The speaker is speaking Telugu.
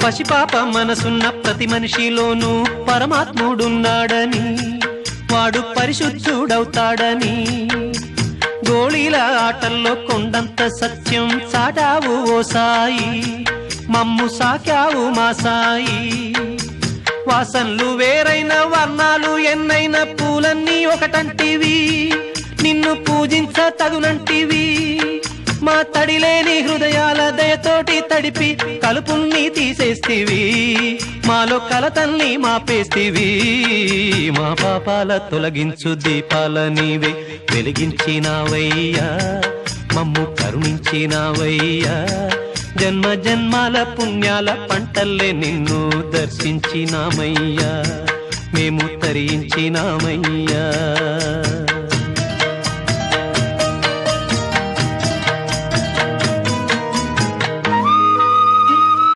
పసిపాప మనసున్న ప్రతి మనిషిలోనూ పరమాత్ముడున్నాడని, వాడు పరిశుద్ధుడవుతాడని, గోళీల ఆటల్లో కొండంత సత్యం చాటావు ఓ సాయి, మమ్ము సాకావు మా సాయి. వాసనలు వేరైన వర్ణాలు ఎన్నైన పూలన్నీ ఒకటంటివి, నిన్ను పూజించ తగునంటివి. మా తడిలేని హృదయాల దయతోటి తడిపి కలుపుల్ని తీసేస్తివి, మాలో కలతల్ని మాపేస్తివి. మా పాపాల తొలగించు దీపాల నీవే వెలిగించినావయ్యా, మమ్ము కరుణించినావయ్యా. జన్మ జన్మాల పుణ్యాల పంటల్లే నిన్ను దర్శించినామయ్యా, మేము తరించినామయ్యా.